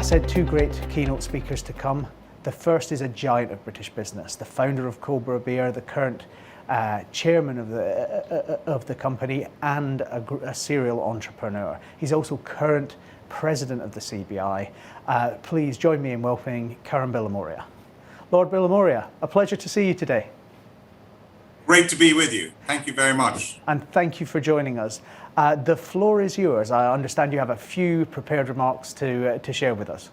said two great keynote speakers to come. The first is a giant of British business, the founder of Cobra Beer, the current chairman of the company, and a serial entrepreneur. He's also current president of the CBI. Please join me in welcoming Karan Bilimoria. Lord Bilimoria, a pleasure to see you today. Great to be with you. Thank you very much. And thank you for joining us. The floor is yours. I understand you have a few prepared remarks to share with us.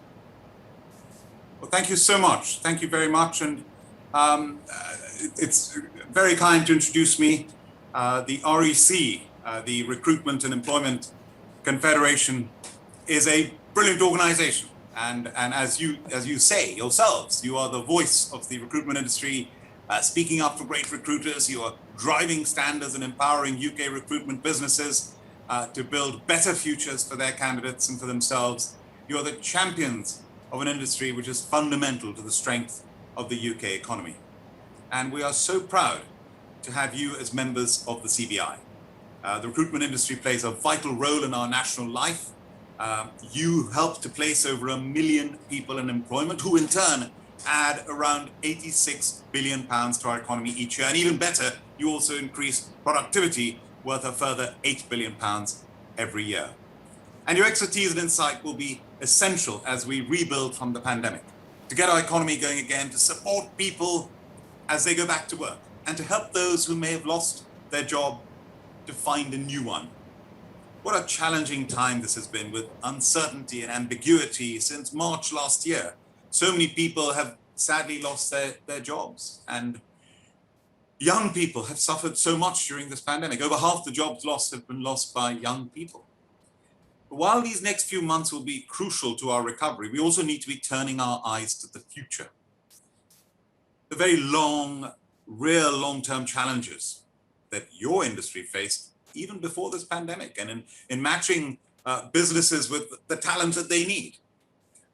Well, thank you so much. Thank you very much. And it's very kind to introduce me. The REC, the Recruitment and Employment Confederation, is a brilliant organization. And as you say yourselves, you are the voice of the recruitment industry, speaking up for great recruiters. You are driving standards and empowering UK recruitment businesses to build better futures for their candidates and for themselves. You are the champions of an industry which is fundamental to the strength of the UK economy. And we are so proud to have you as members of the CBI. The recruitment industry plays a vital role in our national life. You help to place over 1 million people in employment, who in turn add around £86 billion to our economy each year. And even better, you also increase productivity worth a further £8 billion every year. And your expertise and insight will be essential as we rebuild from the pandemic, to get our economy going again, to support people as they go back to work, and to help those who may have lost their job to find a new one. What a challenging time this has been, with uncertainty and ambiguity since March last year. So many people have sadly lost their jobs, and young people have suffered so much during this pandemic. Over half the jobs lost have been lost by young people. But while these next few months will be crucial to our recovery, we also need to be turning our eyes to the future. The very real long-term challenges that your industry faced even before this pandemic, and in matching businesses with the talent that they need.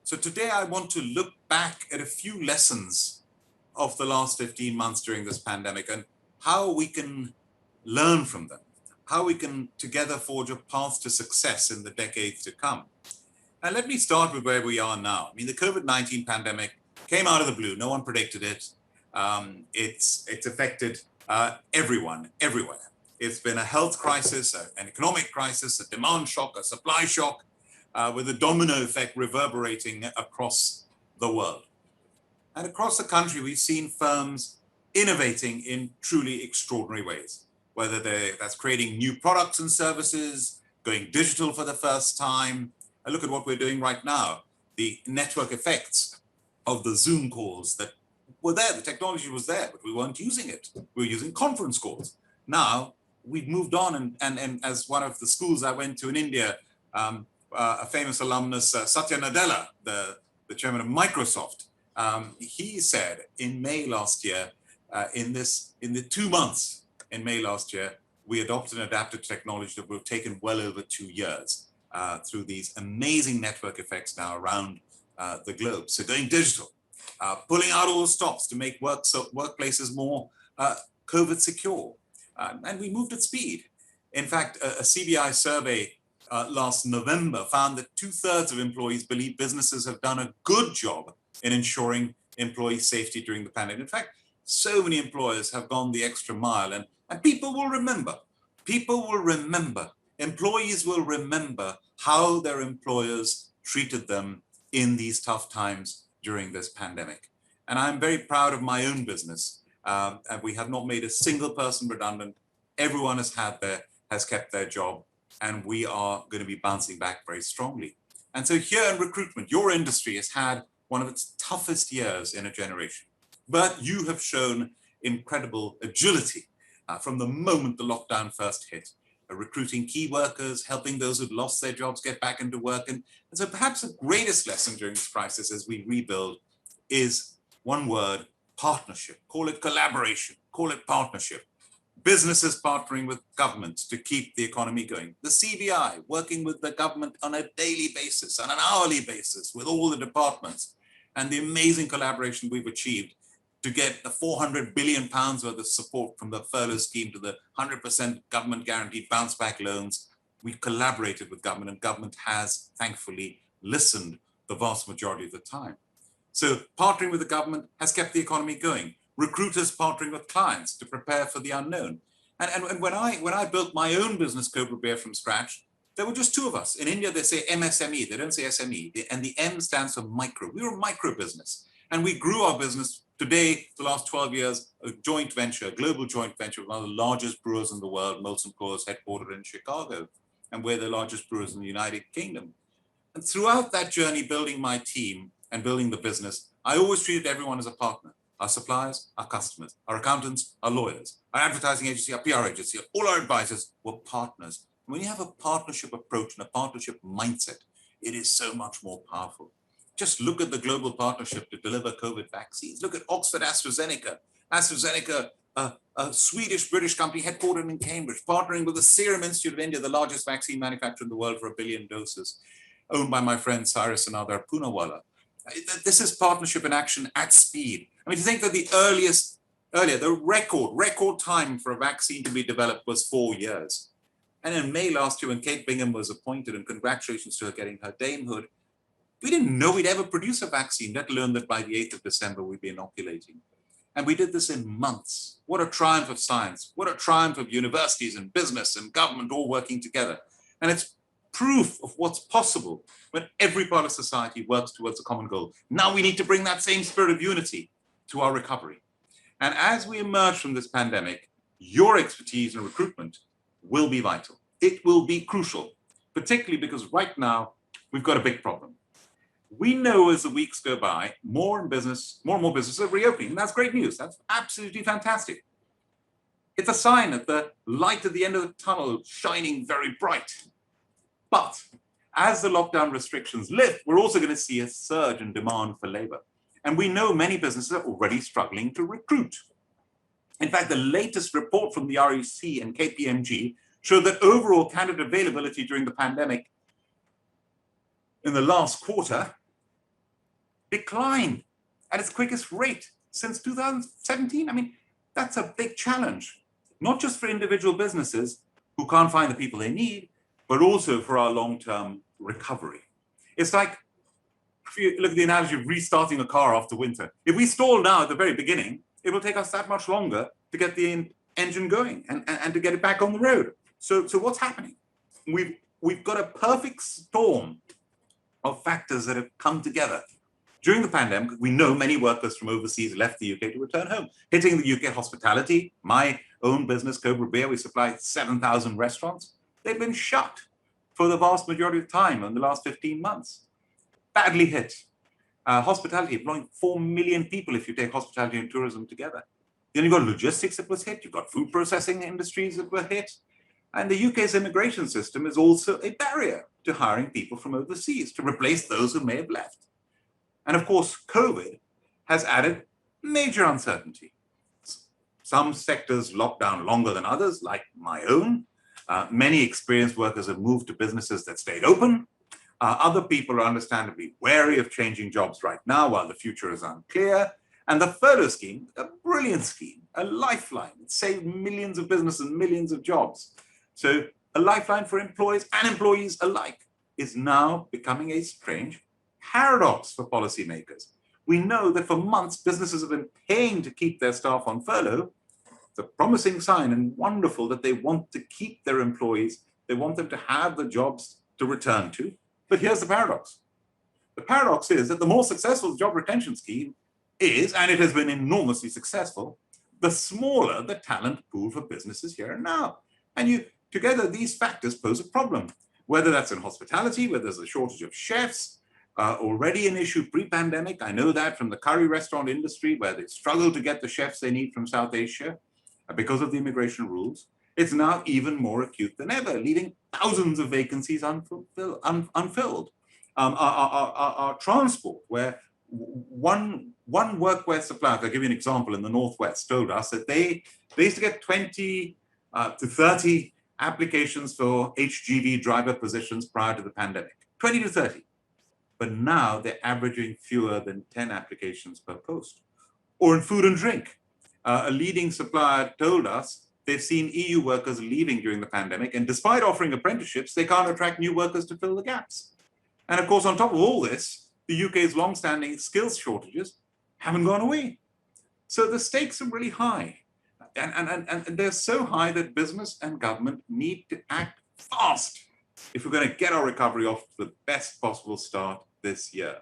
So today I want to look back at a few lessons of the last 15 months during this pandemic and how we can learn from them, how we can together forge a path to success in the decades to come. And let me start with where we are now. I mean, the COVID-19 pandemic came out of the blue. No one predicted it. It's affected everyone, everywhere. It's been a health crisis, an economic crisis, a demand shock, a supply shock, with a domino effect reverberating across the world. And across the country, we've seen firms innovating in truly extraordinary ways, whether that's creating new products and services, going digital for the first time. And look at what we're doing right now, the network effects of the Zoom calls that were there. The technology was there, but we weren't using it. We were using conference calls. Now, we've moved on, and as one of the schools I went to in India, a famous alumnus, Satya Nadella, the chairman of Microsoft, he said in May last year, in the 2 months in May last year, we adopted and adapted technology that would have taken well over 2 years through these amazing network effects now around the globe. So going digital, pulling out all the stops to make workplaces more COVID secure. And we moved at speed. In fact, a CBI survey last November found that 2/3 of employees believe businesses have done a good job in ensuring employee safety during the pandemic. In fact, so many employers have gone the extra mile, and people will remember. People will remember. Employees will remember how their employers treated them in these tough times during this pandemic. And I'm very proud of my own business. And we have not made a single person redundant. Everyone has kept their job, and we are going to be bouncing back very strongly. And so here in recruitment, your industry has had one of its toughest years in a generation. But you have shown incredible agility from the moment the lockdown first hit, recruiting key workers, helping those who'd lost their jobs get back into work. And so perhaps the greatest lesson during this crisis as we rebuild is one word: partnership. Call it collaboration, call it partnership. Businesses partnering with governments to keep the economy going. The CBI working with the government on a daily basis, on an hourly basis, with all the departments, and the amazing collaboration we've achieved to get the £400 billion worth of support from the furlough scheme to the 100% government guaranteed bounce back loans. We collaborated with government, and government has thankfully listened the vast majority of the time. So partnering with the government has kept the economy going. Recruiters partnering with clients to prepare for the unknown. And when I built my own business, Cobra Bear, from scratch, there were just two of us. In India, they say MSME, they don't say SME, and the M stands for micro. We were a micro business, and we grew our business. Today, the last 12 years, a joint venture, a global joint venture with one of the largest brewers in the world, Molson Coors, headquartered in Chicago, and we're the largest brewers in the United Kingdom. And throughout that journey, building my team and building the business, I always treated everyone as a partner. Our suppliers, our customers, our accountants, our lawyers, our advertising agency, our PR agency, all our advisors were partners. When you have a partnership approach and a partnership mindset, it is so much more powerful. Just look at the global partnership to deliver COVID vaccines. Look at Oxford AstraZeneca. AstraZeneca, a Swedish-British company headquartered in Cambridge, partnering with the Serum Institute of India, the largest vaccine manufacturer in the world, for 1 billion doses, owned by my friend Cyrus and Adar Poonawalla. This is partnership in action at speed. I mean, to think that the record time for a vaccine to be developed was 4 years. And in May last year, when Kate Bingham was appointed, and congratulations to her getting her damehood, we didn't know we'd ever produce a vaccine, let alone that by the 8th of December we'd be inoculating. And we did this in months. What a triumph of science. What a triumph of universities and business and government all working together. And it's proof of what's possible when every part of society works towards a common goal. Now we need to bring that same spirit of unity to our recovery. And as we emerge from this pandemic, your expertise in recruitment will be vital. It will be crucial, particularly because right now we've got a big problem. We know as the weeks go by, more and more businesses are reopening. And that's great news. That's absolutely fantastic. It's a sign that the light at the end of the tunnel is shining very bright. But as the lockdown restrictions lift, we're also going to see a surge in demand for labor. And we know many businesses are already struggling to recruit. In fact, the latest report from the REC and KPMG showed that overall candidate availability during the pandemic in the last quarter declined at its quickest rate since 2017. I mean, that's a big challenge, not just for individual businesses who can't find the people they need, but also for our long-term recovery. It's like, if you look at the analogy of restarting a car after winter. If we stall now at the very beginning, it will take us that much longer to get the engine going and to get it back on the road. So what's happening? We've got a perfect storm of factors that have come together. During the pandemic, we know many workers from overseas left the UK to return home, hitting the UK hospitality. My own business, Cobra Beer, we supply 7,000 restaurants. They've been shut for the vast majority of time in the last 15 months. Badly hit. Hospitality, employing 4 million people if you take hospitality and tourism together. Then you've got logistics that was hit. You've got food processing industries that were hit. And the UK's immigration system is also a barrier to hiring people from overseas to replace those who may have left. And of course, COVID has added major uncertainty. Some sectors locked down longer than others, like my own. Many experienced workers have moved to businesses that stayed open. Other people are understandably wary of changing jobs right now while the future is unclear. And the furlough scheme, a brilliant scheme, a lifeline. It saved millions of businesses and millions of jobs. So a lifeline for employees and employees alike is now becoming a strange paradox for policymakers. We know that for months, businesses have been paying to keep their staff on furlough. It's a promising sign and wonderful that they want to keep their employees. They want them to have the jobs to return to. But here's the paradox. The paradox is that the more successful the job retention scheme is, and it has been enormously successful, the smaller the talent pool for businesses here and now. And together, these factors pose a problem, whether that's in hospitality, where there's a shortage of chefs, already an issue pre-pandemic. I know that from the curry restaurant industry, where they struggle to get the chefs they need from South Asia because of the immigration rules. It's now even more acute than ever, leaving thousands of vacancies unfilled. Our transport, where one workwear supplier, I'll give you an example, in the Northwest, told us that they used to get 20 to 30 applications for HGV driver positions prior to the pandemic, 20 to 30. But now they're averaging fewer than 10 applications per post. Or in food and drink, a leading supplier told us they've seen EU workers leaving during the pandemic, and despite offering apprenticeships, they can't attract new workers to fill the gaps. And of course, on top of all this, the UK's long-standing skills shortages haven't gone away. So the stakes are really high. And they're so high that business and government need to act fast if we're going to get our recovery off to the best possible start this year.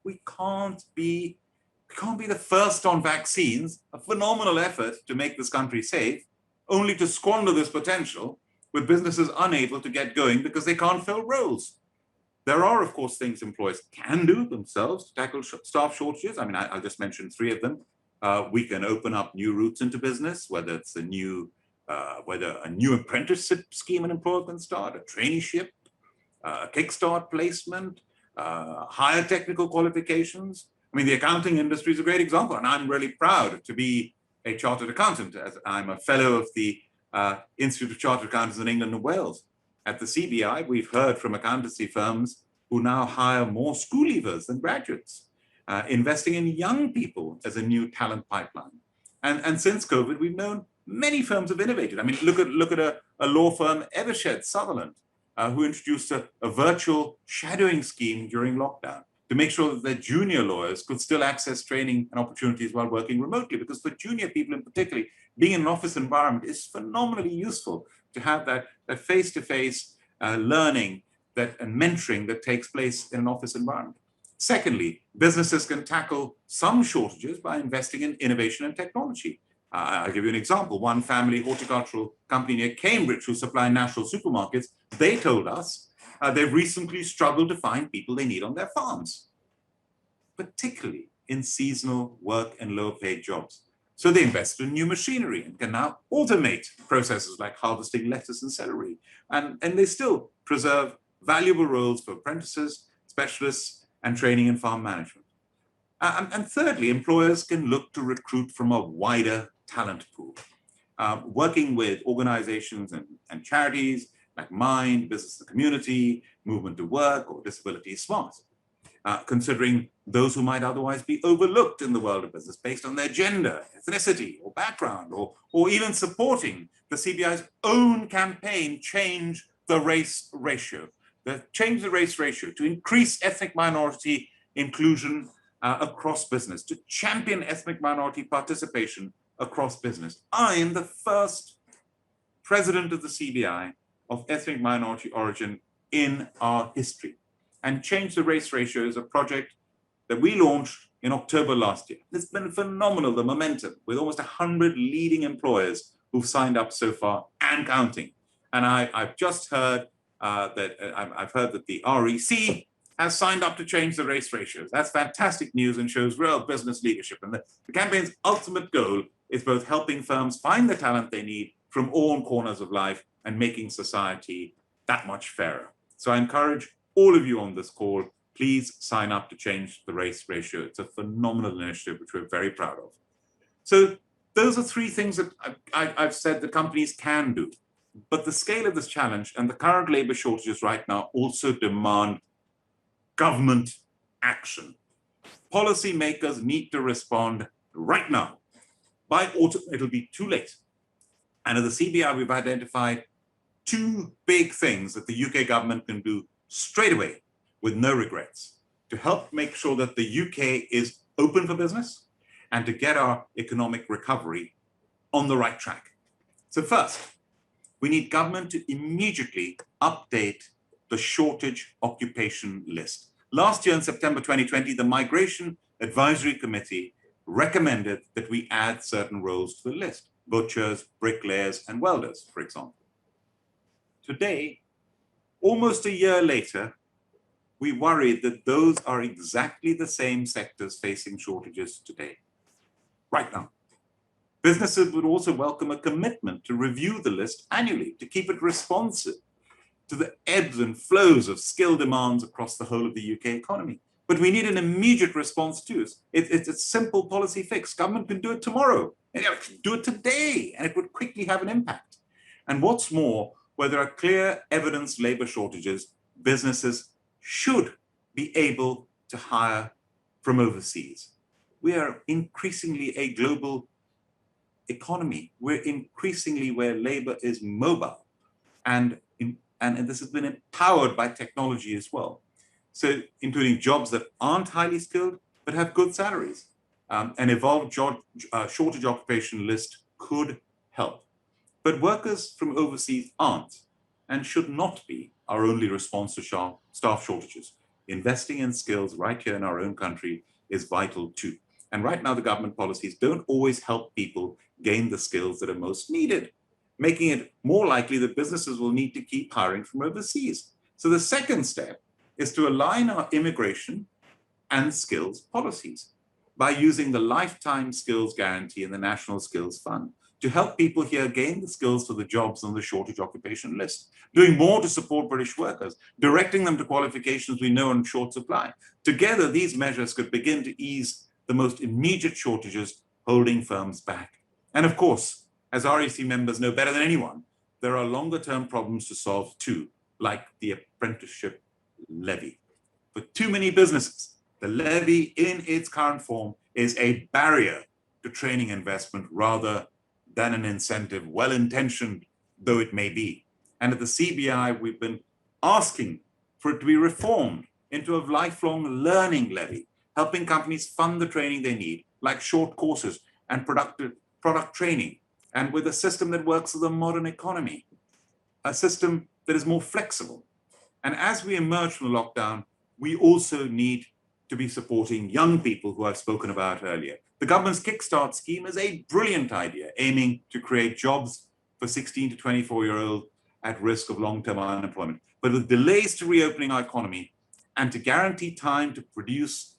We can't be the first on vaccines, a phenomenal effort to make this country safe, only to squander this potential with businesses unable to get going because they can't fill roles. There are, of course, things employers can do themselves to tackle staff shortages. I mean, I'll just mention three of them. We can open up new routes into business, whether it's a new apprenticeship scheme an employer can start, a traineeship, Kickstart placement, higher technical qualifications. I mean, the accounting industry is a great example, and I'm really proud to be a chartered accountant, as I'm a fellow of the Institute of Chartered Accountants in England and Wales. At the CBI, we've heard from accountancy firms who now hire more school leavers than graduates, investing in young people as a new talent pipeline. And since COVID, we've known many firms have innovated. I mean, look at a law firm, Evershed Sutherland, who introduced a virtual shadowing scheme during lockdown to make sure that their junior lawyers could still access training and opportunities while working remotely. Because for junior people in particular, being in an office environment is phenomenally useful to have that face-to-face learning and mentoring that takes place in an office environment. Secondly, businesses can tackle some shortages by investing in innovation and technology. I'll give you an example. One family horticultural company near Cambridge who supply national supermarkets, they told us they've recently struggled to find people they need on their farms, particularly in seasonal work and low-paid jobs. So they invested in new machinery and can now automate processes like harvesting lettuce and celery. And they still preserve valuable roles for apprentices, specialists, and training in farm management. And thirdly, employers can look to recruit from a wider talent pool, working with organizations and charities like Mind, Business and Community, Movement to Work, or Disability Smart, considering those who might otherwise be overlooked in the world of business based on their gender, ethnicity, or background, or even supporting the CBI's own campaign, Change the Race Ratio. Change the Race Ratio to increase ethnic minority inclusion across business, to champion ethnic minority participation across business. I am the first president of the CBI of ethnic minority origin in our history. And Change the Race Ratio is a project that we launched in October last year. It's been phenomenal, the momentum, with almost 100 leading employers who've signed up so far and counting. And I've just heard that the REC has signed up to change the race ratios. That's fantastic news and shows real business leadership. And the campaign's ultimate goal is both helping firms find the talent they need from all corners of life and making society that much fairer. So I encourage all of you on this call, please sign up to change the race ratio. It's a phenomenal initiative, which we're very proud of. So those are three things that I've said that companies can do. But the scale of this challenge and the current labor shortages right now also demand government action. Policymakers need to respond right now. By autumn, it'll be too late. And at the CBI, we've identified two big things that the UK government can do straight away with no regrets to help make sure that the UK is open for business and to get our economic recovery on the right track. So first, we need government to immediately update the shortage occupation list. Last year in September 2020, the Migration Advisory Committee recommended that we add certain roles to the list: butchers, bricklayers, and welders, for example. Today, almost a year later, we worried that those are exactly the same sectors facing shortages today, right now. Businesses would also welcome a commitment to review the list annually to keep it responsive to the ebbs and flows of skill demands across the whole of the UK economy. But we need an immediate response too. It's a simple policy fix. Government can do it tomorrow. It can do it today, and it would quickly have an impact. And what's more, where there are clear evidence labor shortages, businesses should be able to hire from overseas. We are increasingly a global economy. We're increasingly where labor is mobile. And this has been empowered by technology as well. So including jobs that aren't highly skilled, but have good salaries. An evolved shortage occupation list could help. But workers from overseas aren't and should not be our only response to staff shortages. Investing in skills right here in our own country is vital too. And right now, the government policies don't always help people gain the skills that are most needed, making it more likely that businesses will need to keep hiring from overseas. So the second step is to align our immigration and skills policies by using the lifetime skills guarantee and the National Skills Fund to help people here gain the skills for the jobs on the shortage occupation list, doing more to support British workers, directing them to qualifications we know are in short supply. Together, these measures could begin to ease the most immediate shortages holding firms back. And of course, as REC members know better than anyone, there are longer-term problems to solve too, like the apprenticeship levy. For too many businesses, the levy in its current form is a barrier to training investment rather than an incentive, well-intentioned though it may be. And at the CBI, we've been asking for it to be reformed into a lifelong learning levy, helping companies fund the training they need, like short courses and product training, and with a system that works with the modern economy, a system that is more flexible. And as we emerge from the lockdown, we also need to be supporting young people who I've spoken about earlier. The government's Kickstart Scheme is a brilliant idea, aiming to create jobs for 16 to 24-year-olds at risk of long-term unemployment. But with delays to reopening our economy and to guarantee time to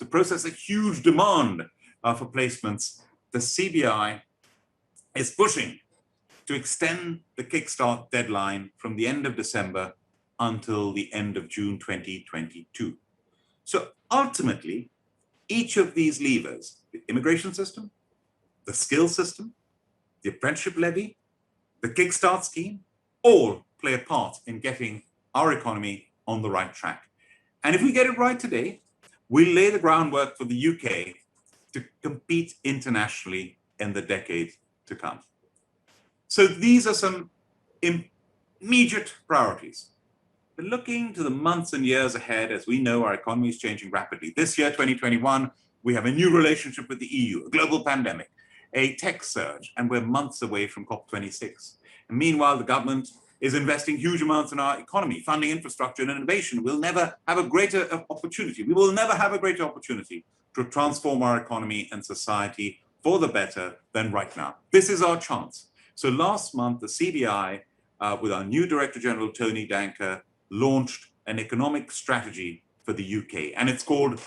process a huge demand for placements, the CBI is pushing to extend the Kickstart deadline from the end of December until the end of June 2022. So ultimately, each of these levers, the immigration system, the skills system, the apprenticeship levy, the Kickstart Scheme, all play a part in getting our economy on the right track. And if we get it right today, we'll lay the groundwork for the UK to compete internationally in the decade to come. So these are some immediate priorities. But looking to the months and years ahead, as we know our economy is changing rapidly. This year, 2021, we have a new relationship with the EU, a global pandemic, a tech surge, and we're months away from COP26. And meanwhile, the government is investing huge amounts in our economy, funding infrastructure and innovation. We'll never have a greater opportunity. We will never have a greater opportunity to transform our economy and society for the better than right now. This is our chance. So last month, the CBI, with our new Director General, Tony Danker, launched an economic strategy for the UK, and it's called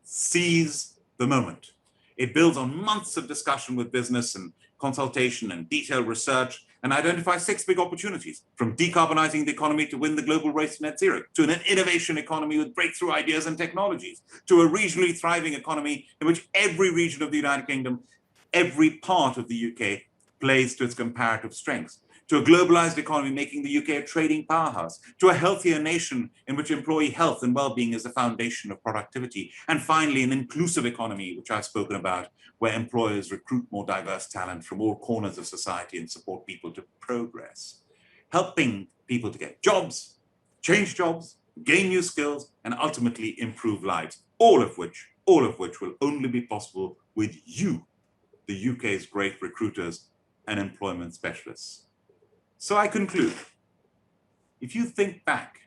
Seize the Moment. It builds on months of discussion with business and consultation and detailed research, and identifies 6 big opportunities, from decarbonizing the economy to win the global race to net zero, to an innovation economy with breakthrough ideas and technologies, to a regionally thriving economy in which every region of the United Kingdom, every part of the UK plays to its comparative strengths, to a globalized economy making the UK a trading powerhouse, to a healthier nation in which employee health and well-being is the foundation of productivity, and finally an inclusive economy, which I've spoken about, where employers recruit more diverse talent from all corners of society and support people to progress, helping people to get jobs, change jobs, gain new skills, and ultimately improve lives, all of which will only be possible with you, the UK's great recruiters and employment specialists. So I conclude, if you think back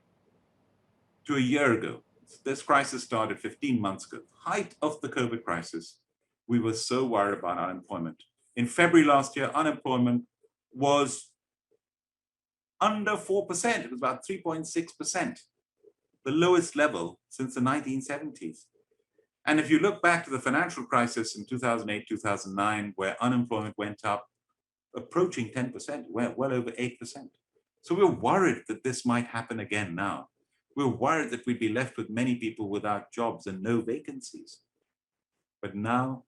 to a year ago, this crisis started 15 months ago, height of the COVID crisis, we were so worried about unemployment. In February last year, unemployment was under 4%. It was about 3.6%, the lowest level since the 1970s. And if you look back to the financial crisis in 2008, 2009, where unemployment went up, approaching 10%, well over 8%. So we're worried that this might happen again now. We're worried that we'd be left with many people without jobs and no vacancies. But now,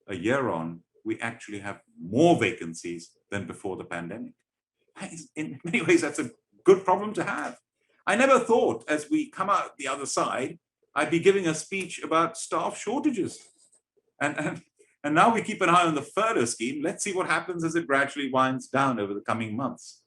a year on, we actually have more vacancies than before the pandemic. In many ways, that's a good problem to have. I never thought as we come out the other side, I'd be giving a speech about staff shortages. And now we keep an eye on the furlough scheme. Let's see what happens as it gradually winds down over the coming months.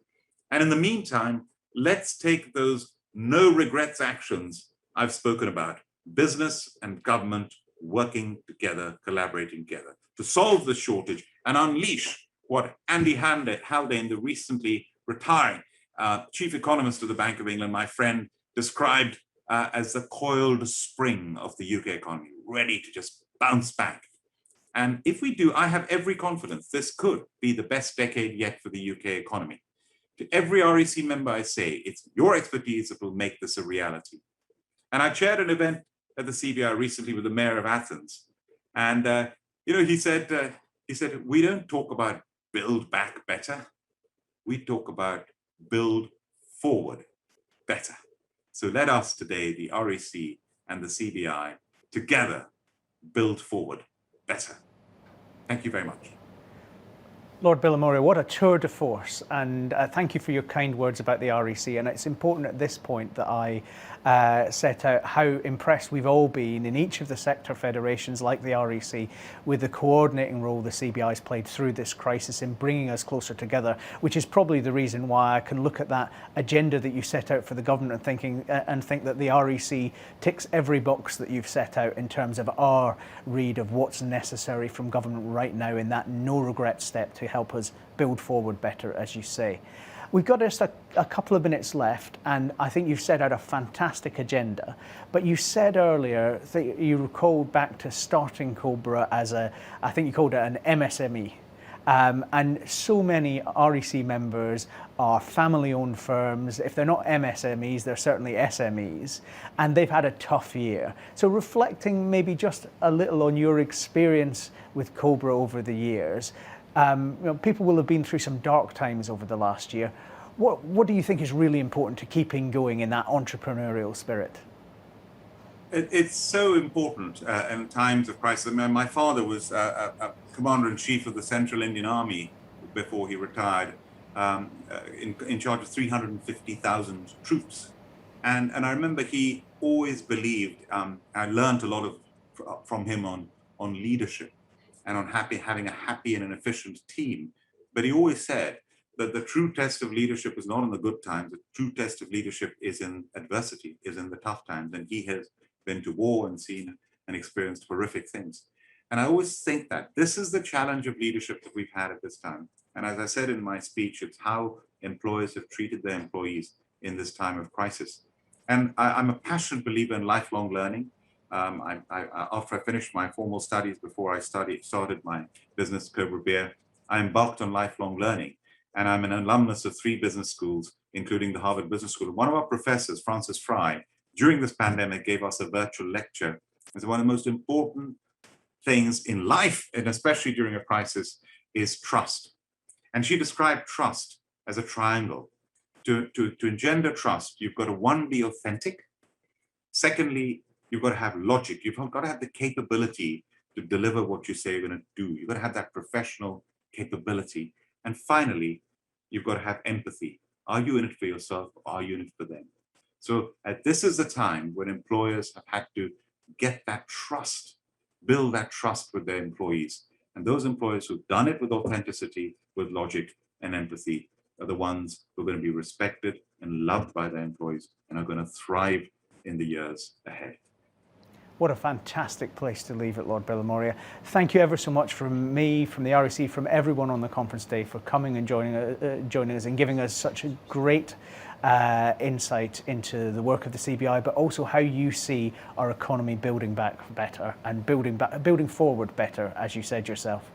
And in the meantime, let's take those no regrets actions I've spoken about business and government working together, collaborating together to solve the shortage and unleash what Andy Haldane, the recently retiring chief economist of the Bank of England, my friend, described as the coiled spring of the UK economy, ready to just bounce back. And if we do, I have every confidence this could be the best decade yet for the UK economy. To every REC member, I say, it's your expertise that will make this a reality. And I chaired an event at the CBI recently with the mayor of Athens. And, he said, we don't talk about build back better. We talk about build forward better. So let us today, the REC and the CBI, together build forward better. Thank you very much. Lord Bilimoria, what a tour de force, and thank you for your kind words about the REC. And it's important at this point that I set out how impressed we've all been in each of the sector federations like the REC with the coordinating role the CBI's played through this crisis in bringing us closer together, which is probably the reason why I can look at that agenda that you set out for the government and think that the REC ticks every box that you've set out in terms of our read of what's necessary from government right now in that no regret step to help us build forward better, as you say. We've got just a couple of minutes left, and I think you've set out a fantastic agenda. But you said earlier that you recalled back to starting Cobra as I think you called it an MSME. And so many REC members are family-owned firms. If they're not MSMEs, they're certainly SMEs, and they've had a tough year. So reflecting maybe just a little on your experience with Cobra over the years, people will have been through some dark times over the last year. What do you think is really important to keeping going in that entrepreneurial spirit? It's so important in times of crisis. I mean, my father was a commander-in-chief of the Central Indian Army before he retired, in charge of 350,000 troops. And I remember he always believed, I learned a lot from him on leadership and on having a happy and an efficient team. But he always said that the true test of leadership is not in the good times. The true test of leadership is in adversity, is in the tough times. And he has been to war and seen and experienced horrific things. And I always think that this is the challenge of leadership that we've had at this time. And as I said in my speech, it's how employers have treated their employees in this time of crisis. And I'm a passionate believer in lifelong learning. After I finished my formal studies, before I started my business, Cobra Beer, I embarked on lifelong learning. And I'm an alumnus of 3 business schools, including the Harvard Business School. One of our professors, Francis Fry, during this pandemic gave us a virtual lecture. It's one of the most important things in life, and especially during a crisis, is trust. And she described trust as a triangle. To engender trust, you've got to, one, be authentic. Secondly, you've got to have logic. You've got to have the capability to deliver what you say you're going to do. You've got to have that professional capability. And finally, you've got to have empathy. Are you in it for yourself, or are you in it for them? So this is the time when employers have had to get that trust, build that trust with their employees. And those employers who've done it with authenticity, with logic and empathy are the ones who are going to be respected and loved by their employees and are going to thrive in the years ahead. What a fantastic place to leave it, Lord Bilimoria. Thank you ever so much from me, from the REC, from everyone on the conference day for coming and joining us and giving us such a great insight into the work of the CBI, but also how you see our economy building back better and building forward better, as you said yourself.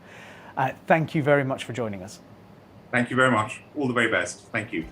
Thank you very much for joining us. Thank you very much. All the very best. Thank you.